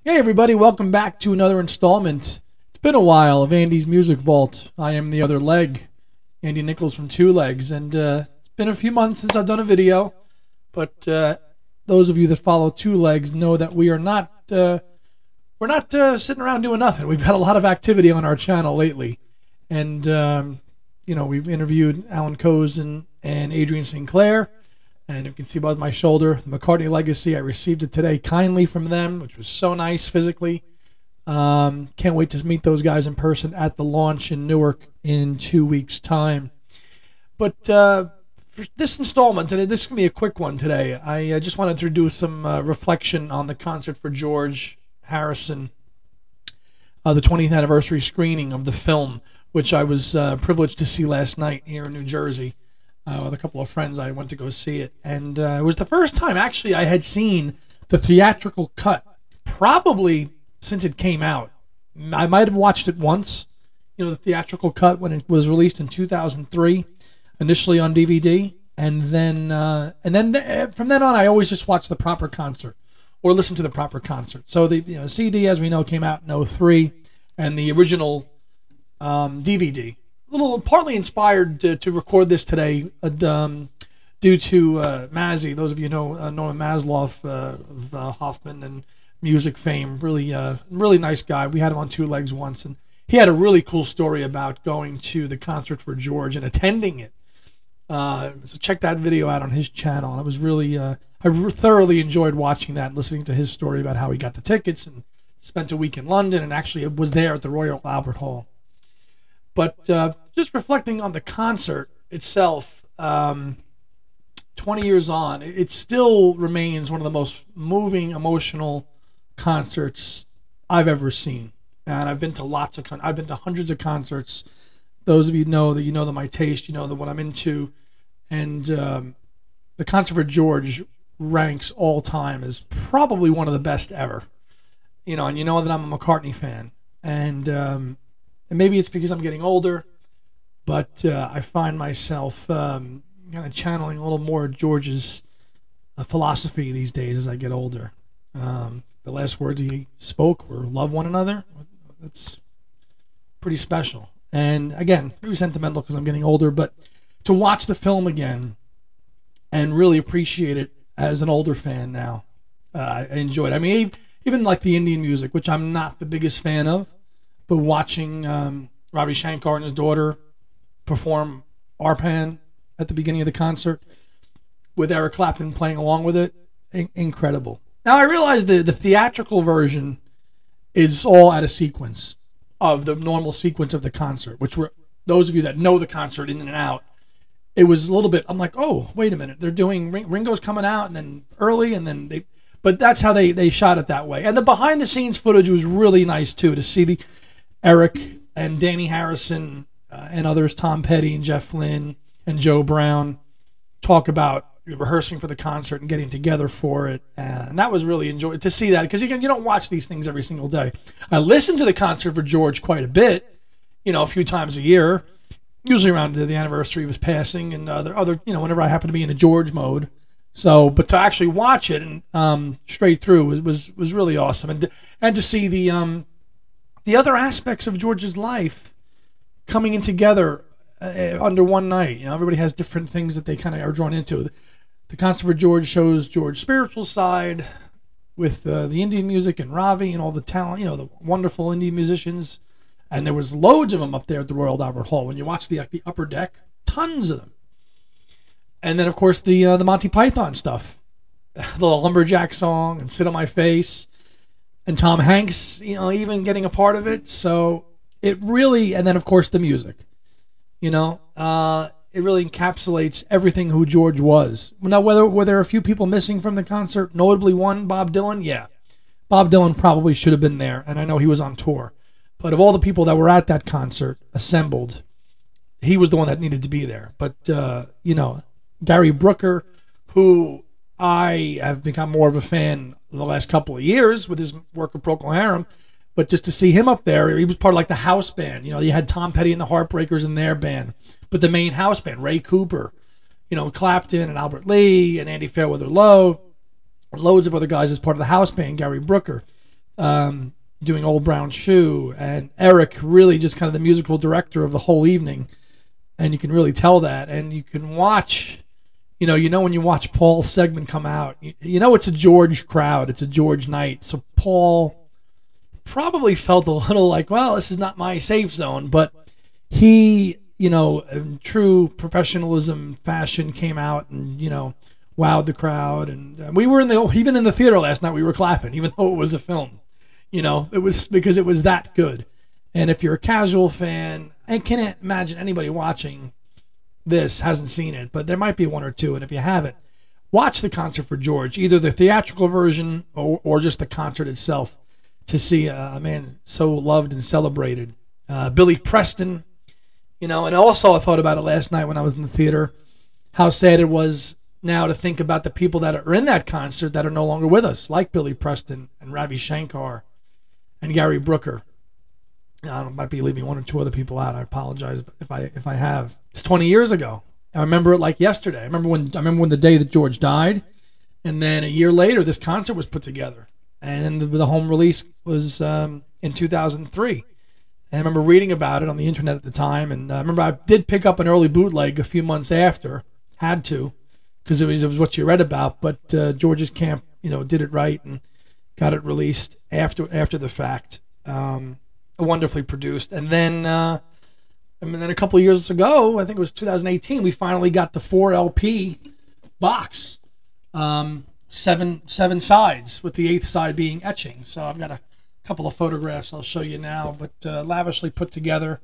Hey everybody, welcome back to another installment. It's been a while of Andy's Music Vault. I am the other leg, Andy Nichols from Two Legs, and it's been a few months since I've done a video, but those of you that follow Two Legs know that we're not sitting around doing nothing. We've had a lot of activity on our channel lately, and we've interviewed Alan Cozen and Adrian Sinclair. And you can see above my shoulder, the McCartney Legacy. I received it today kindly from them, which was so nice physically. Can't wait to meet those guys in person at the launch in Newark in 2 weeks' time. But for this installment, and this is going to be a quick one today, I just wanted to do some reflection on the concert for George Harrison, the 20th anniversary screening of the film, which I was privileged to see last night here in New Jersey. With a couple of friends, I went to go see it, and it was the first time actually I had seen the theatrical cut, probably since it came out. I might have watched it once, the theatrical cut when it was released in 2003, initially on DVD, and then from then on I always just watched the proper concert or listened to the proper concert. So the CD, as we know, came out in 2003, and the original DVD. Partly inspired to record this today due to Mazzy. Those of you know Norman Masloff of Hoffman and music fame. Really nice guy. We had him on Two Legs once, and he had a really cool story about going to the concert for George and attending it. So check that video out on his channel. And it was really, I thoroughly enjoyed watching that and listening to his story about how he got the tickets and spent a week in London and actually was there at the Royal Albert Hall. But just reflecting on the concert itself, 20 years on, it still remains one of the most moving, emotional concerts I've ever seen. And I've been to I've been to hundreds of concerts. Those of you know that my taste, that what I'm into. And the concert for George ranks all time as probably one of the best ever. And you know that I'm a McCartney fan. And maybe it's because I'm getting older, but I find myself kind of channeling a little more George's philosophy these days as I get older. The last words he spoke were "love one another." That's pretty special. And again, maybe sentimental because I'm getting older, but to watch the film again and really appreciate it as an older fan now, I enjoyed it. I mean, even like the Indian music, which I'm not the biggest fan of. But watching Ravi Shankar and his daughter perform Arpan at the beginning of the concert with Eric Clapton playing along with it, incredible. Now I realize the theatrical version is all out of sequence of the normal sequence of the concert, which were those of you that know the concert in and out. It was a little bit, I'm like, oh, wait a minute. They're doing, Ringo's coming out and then early and then but that's how they shot it that way. And the behind the scenes footage was really nice too, to see Eric and Danny Harrison and others, Tom Petty and Jeff Lynne and Joe Brown, talk about rehearsing for the concert and getting together for it. And that was really enjoyable to see that, because you don't watch these things every single day. I listened to the concert for George quite a bit, a few times a year, usually around the anniversary of his passing and other whenever I happen to be in a George mode. So, but to actually watch it and straight through was really awesome, and to see the other aspects of George's life coming in together under one night. Everybody has different things that they kind of are drawn into. The concert for George shows George's spiritual side with the Indian music and Ravi and all the talent, the wonderful Indian musicians. And there was loads of them up there at the Royal Albert Hall. When you watch the upper deck, tons of them. And then, of course, the Monty Python stuff, the Lumberjack song and Sit on My Face. And Tom Hanks, even getting a part of it. So it really, and then of course the music, it really encapsulates everything who George was. Now, were there a few people missing from the concert? Notably one, Bob Dylan. Yeah, Bob Dylan probably should have been there, and I know he was on tour. But of all the people that were at that concert assembled, he was the one that needed to be there. But Gary Brooker, who I have become more of a fan in the last couple of years with his work with Procol Harum, but just to see him up there, he was part of like the house band. You had Tom Petty and the Heartbreakers in their band, but the main house band, Ray Cooper, Clapton and Albert Lee and Andy Fairweather Lowe, loads of other guys as part of the house band, Gary Brooker. doing Old Brown Shoe, and Eric really just kind of the musical director of the whole evening. And you can really tell that. And you can watch, when you watch Paul's segment come out, it's a George crowd. It's a George night. So Paul probably felt a little like, well, this is not my safe zone. But he, in true professionalism fashion, came out and, wowed the crowd. And we were even in the theater last night, we were clapping, even though it was a film. It was because it was that good. And if you're a casual fan, I can't imagine anybody watching this hasn't seen it, but there might be one or two. And if you haven't, watch the concert for George, either the theatrical version or just the concert itself, to see a man so loved and celebrated. Billy Preston, and also I thought about it last night when I was in the theater, how sad it was now to think about the people that are in that concert that are no longer with us, like Billy Preston and Ravi Shankar and Gary Brooker. I might be leaving one or two other people out. I apologize if I have. It's 20 years ago. I remember it like yesterday. I remember when the day that George died, and then a year later this concert was put together, and the home release was in 2003. And I remember reading about it on the internet at the time, and I remember I did pick up an early bootleg a few months after, had to, because it was what you read about. But George's camp, did it right and got it released after the fact. Wonderfully produced. And then a couple of years ago, I think it was 2018, we finally got the 4 LP box, 7 sides, with the 8th side being etching. So I've got a couple of photographs I'll show you now, but lavishly put together.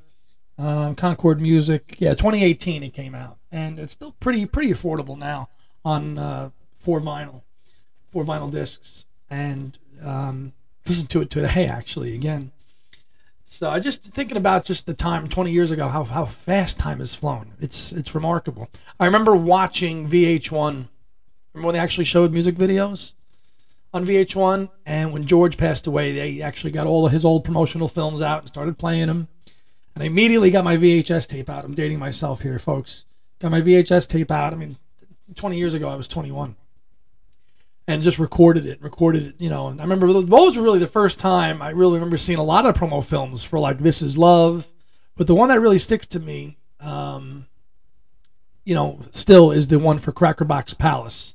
Concord Music, 2018 it came out, and it's still pretty affordable now on 4 vinyl discs, and listen to it today actually again. So I just thinking about just the time 20 years ago, how fast time has flown. It's remarkable. I remember watching VH1. Remember when they actually showed music videos on VH1? And when George passed away, they actually got all of his old promotional films out and started playing them. And I immediately got my VHS tape out. I'm dating myself here, folks. Got my VHS tape out. I mean, 20 years ago, I was 21. And just recorded it. And I remember those were really the first time I really remember seeing a lot of promo films for like This Is Love. But the one that really sticks to me, still is the one for Crackerbox Palace.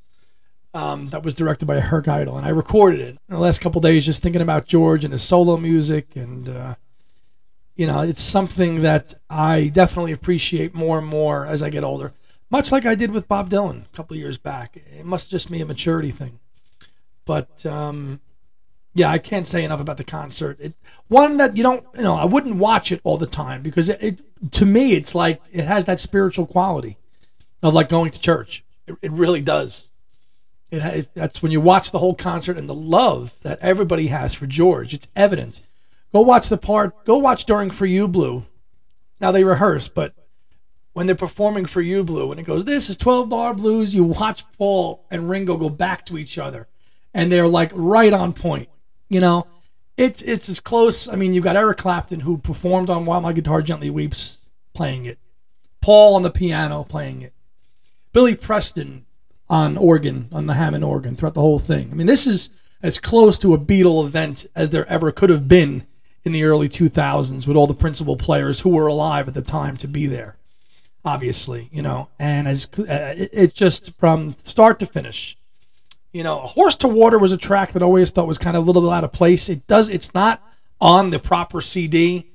That was directed by Herc Idle. And I recorded it in the last couple of days just thinking about George and his solo music. And, it's something that I definitely appreciate more and more as I get older. Much like I did with Bob Dylan a couple of years back. It must just be a maturity thing. But, I can't say enough about the concert. One that I wouldn't watch it all the time because to me, it's like it has that spiritual quality of like going to church. It really does. That's when you watch the whole concert and the love that everybody has for George. It's evident. Go watch during For You Blue. Now they rehearse, but when they're performing For You Blue, and it goes, this is 12 Bar Blues, you watch Paul and Ringo go back to each other. And they're like right on point. It's as close. I mean, you've got Eric Clapton, who performed on While My Guitar Gently Weeps, playing it. Paul on the piano, playing it. Billy Preston on organ, on the Hammond organ, throughout the whole thing. I mean, this is as close to a Beatle event as there ever could have been in the early 2000s with all the principal players who were alive at the time to be there, obviously, and it just from start to finish. Horse to Water was a track that I always thought was kind of a little bit out of place. It's not on the proper CD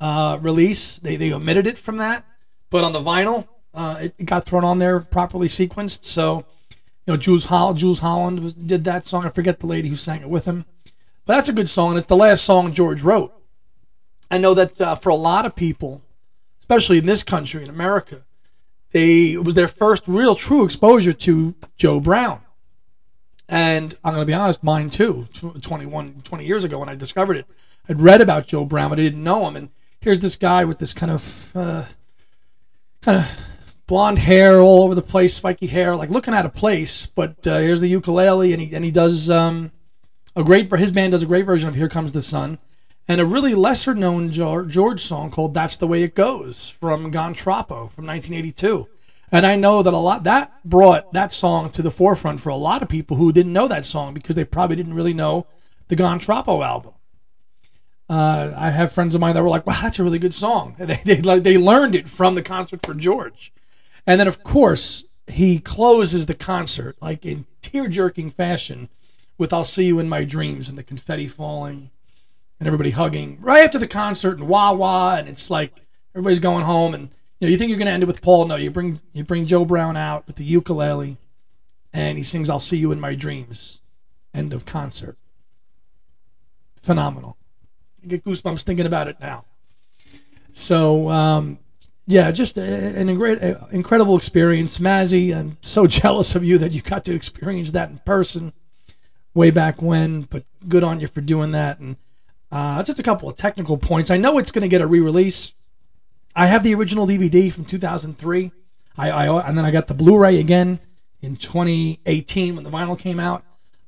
release. They omitted it from that, but on the vinyl, it got thrown on there properly sequenced. So, Jules Holland did that song. I forget the lady who sang it with him, but that's a good song, and it's the last song George wrote. I know that for a lot of people, especially in this country, in America, it was their first real true exposure to Joe Brown. And I'm going to be honest, mine too, 20 years ago when I discovered it. I'd read about Joe Brown, but I didn't know him. And here's this guy with this kind of blonde hair all over the place, spiky hair, like looking out of place. But here's the ukulele, and he does his band does a great version of Here Comes the Sun, and a really lesser known George song called That's the Way It Goes from Gon Troppo from 1982. And I know that that brought that song to the forefront for a lot of people who didn't know that song because they probably didn't really know the Gon Troppo album. I have friends of mine that were like, wow, that's a really good song. They learned it from the Concert for George. And then, of course, he closes the concert like in tear-jerking fashion with I'll See You in My Dreams and the confetti falling and everybody hugging right after the concert and wah-wah, and it's like everybody's going home. And you think you're going to end it with Paul. No, you bring Joe Brown out with the ukulele, and he sings I'll See You in My Dreams. End of concert. Phenomenal. I get goosebumps thinking about it now. So, yeah, just an incredible experience. Mazzy, I'm so jealous of you that you got to experience that in person way back when, but good on you for doing that. And just a couple of technical points. I know it's going to get a re-release. I have the original DVD from 2003, and then I got the Blu-ray again in 2018 when the vinyl came out.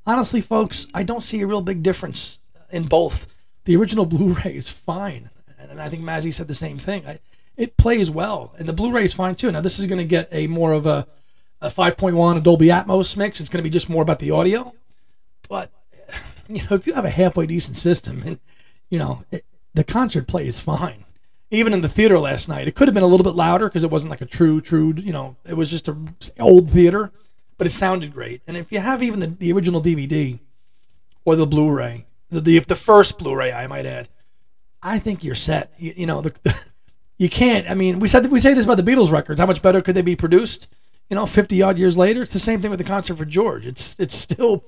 Honestly, folks, I don't see a real big difference in both. The original Blu-ray is fine, and I think Mazzy said the same thing. It plays well, and the Blu-ray is fine too. Now, this is going to get a more of a 5.1, a Dolby Atmos mix. It's going to be just more about the audio. But, if you have a halfway decent system, and, the concert plays fine. Even in the theater last night, it could have been a little bit louder because it wasn't like a true, it was just an old theater, but it sounded great. And if you have even the original DVD or the Blu-ray, the first Blu-ray, I might add, I think you're set. You can't. I mean, we say this about the Beatles records. How much better could they be produced? 50 odd years later. It's the same thing with the Concert for George. It's still,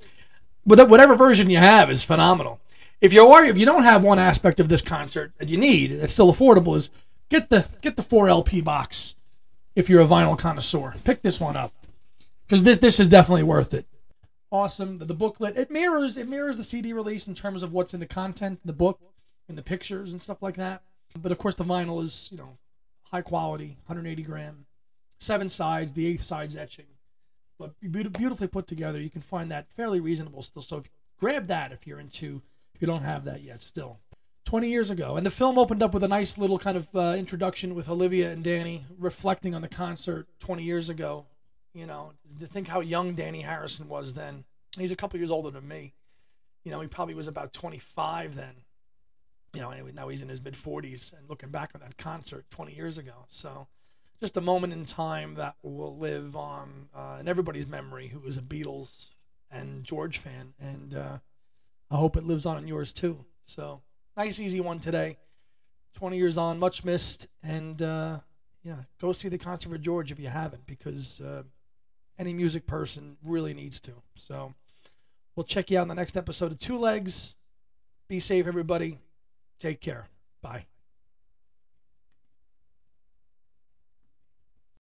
whatever version you have is phenomenal. If you don't have one aspect of this concert that you need that's still affordable, is get the 4 LP box. If you're a vinyl connoisseur, pick this one up because this is definitely worth it. Awesome. The booklet, it mirrors the CD release in terms of what's in the content, the book, and the pictures and stuff like that. But of course, the vinyl is high quality, 180 gram, 7 sides, the 8th side's etching, but beautifully put together. You can find that fairly reasonable still. So grab that if you don't have that yet. Still, 20 years ago, and the film opened up with a nice little kind of introduction with Olivia and Danny reflecting on the concert 20 years ago. To think how young Danny Harrison was then. He's a couple years older than me. He probably was about 25 then. Anyway, now he's in his mid-40s, and looking back on that concert 20 years ago. So just a moment in time that will live on in everybody's memory who was a Beatles and George fan. And I hope it lives on in yours too. So nice, easy one today. 20 years on, much missed. And go see the Concert for George if you haven't, because any music person really needs to. So we'll check you out in the next episode of Two Legs. Be safe, everybody. Take care. Bye.